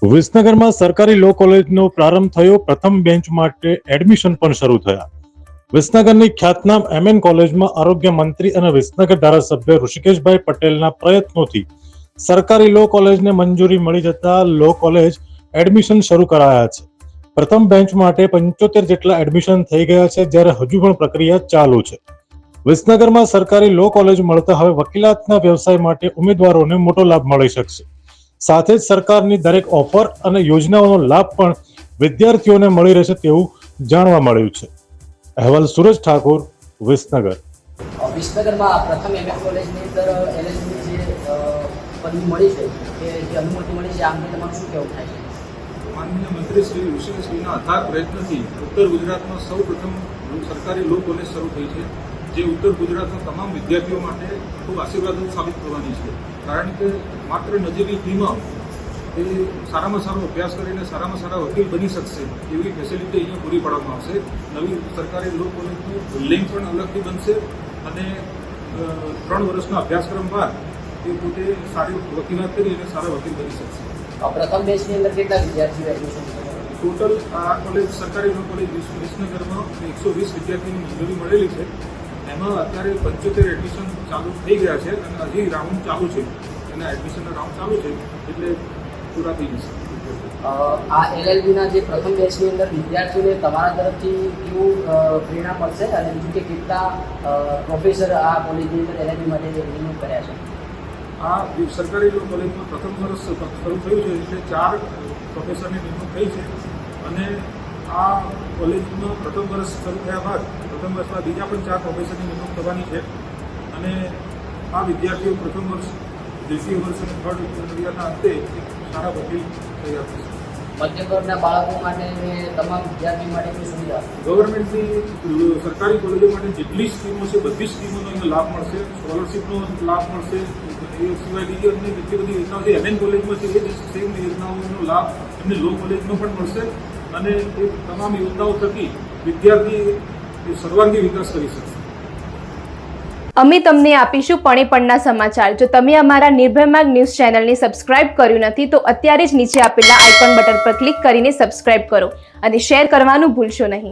વિસનગરમાં સરકારી લો કોલેજનો પ્રારંભ થયો. પ્રથમ બેન્ચ માટે એડમિશન પણ શરૂ થયા. વિસનગરની ખ્યાતનામ એમએન કોલેજમાં આરોગ્ય મંત્રી અને વિસનગર ધારાસભ્ય ઋષિકેશભાઈ પટેલના પ્રયત્નોથી સરકારી લો કોલેજને મંજૂરી મળી જતા લો કોલેજ એડમિશન શરૂ કરાયા છે. પ્રથમ બેન્ચ માટે 75 જેટલા એડમિશન થઈ ગયા છે, જ્યારે હજુ પણ પ્રક્રિયા ચાલુ છે. વિસનગરમાં સરકારી લો કોલેજ મળતા હવે વકીલાતના વ્યવસાય માટે ઉમેદવારોને મોટો લાભ મળી શકશે. સાથે જ સરકારની દરેક ઓફર અને યોજનાઓનો લાભ પણ વિદ્યાર્થીઓને મળી રહેશે તેવું જાણવા મળ્યું છે. અહેવાલ સુરજ ઠાકોર, વિસનગર. વિસનગરમાં પ્રથમ એમએન કોલેજની અંદર એલએલબીની જે પદવી મળી છે, કે જે અનુમતિ મળી છે, આ અંગે તમારું શું કહેવું થાય છે? માનનીય મંત્રી શ્રી ઋષિકેશજીના અથાગ પ્રયત્નથી ઉત્તર ગુજરાતમાં સૌ પ્રથમ સરકારી લો કોલેજ શરૂ થઈ છે, જે ઉત્તર ગુજરાતના તમામ વિદ્યાર્થીઓ માટે ખૂબ આશીર્વાદરૂપ સાબિત થવાની છે. કારણ કે માત્ર નજીવી ફીમાં એ સારામાં સારો અભ્યાસ કરીને સારામાં સારા વકીલ બની શકશે એવી ફેસિલિટી અહીંયા પૂરી પાડવામાં આવશે. નવી સરકારી લો કોલેજનું બિલ્ડિંગ પણ અલગથી બનશે અને 3 વર્ષના અભ્યાસક્રમ બાદ એ પોતે સારી વકીલાત કરી અને સારા વકીલ બની શકશે. પ્રથમ બેચની અંદર કેટલા વિદ્યાર્થીઓ એડમિશન ટોટલ આ કોલેજ સરકારી લો કોલેજ વિસનગરમાં 120 વિદ્યાર્થીની મંજૂરી મળેલી છે. એમાં અત્યારે 75 એડમિશન ચાલુ થઈ ગયા છે અને હજી રાઉન્ડ ચાલુ છે. એના એડમિશનના રાઉન્ડ ચાલુ છે એટલે પૂરા થઈ જશે. આ એલએલબીના જે પ્રથમ બેચની અંદર વિદ્યાર્થીઓને તમારા તરફથી કેવું પ્રેરણા મળશે, અને બીજું કે કેટલા પ્રોફેસર આ કોલેજની અંદર એલએલબી માટે નિમણૂક કર્યા છે? આ સરકારી લો કોલેજમાં પ્રથમ વર્ષ શરૂ થયું છે એટલે 4 પ્રોફેસરની નિમણૂક થઈ છે અને આ કોલેજમાં પ્રથમ વર્ષ શરૂ થયા બાદ પ્રથમ વર્ષમાં બીજા પણ 4 પ્રોફેસરની નિમણૂક થવાની છે અને આ વિદ્યાર્થીઓ પ્રથમ વર્ષ, દ્વિતીય વર્ષ અને થર્ડ યરના અંતે સારા વકીલ તૈયાર થશે. મધ્યમ વર્ગના બાળકો માટે અને તમામ વિદ્યાર્થીઓ માટે કોઈ સુવિધા? ગવર્મેન્ટની સરકારી કોલેજો માટે જેટલી સ્કીમો છે બધી સ્કીમોનો એમને લાભ મળશે. સ્કોલરશીપનો લાભ મળશે. એ સિવાય બીજી અમને કેટલી બધી યોજનાઓ છે એમએન કોલેજમાં છે, એ જ સેમ યોજનાઓનો લાભ એમને લો કોલેજમાં પણ મળશે અને એ તમામ યોજનાઓ થકી વિદ્યાર્થી સર્વાંગી વિકાસ કરી શકશે. અમે તમને આપીશું પણેપણના સમાચાર. જો તમે અમારા નિર્ભય માર્ગ ન્યૂઝ ચેનલને સબસ્ક્રાઇબ કર્યું નથી તો અત્યારે જ નીચે આપેલા આઇકોન બટન પર ક્લિક કરીને સબસ્ક્રાઇબ કરો અને શેર કરવાનું ભૂલશો નહીં.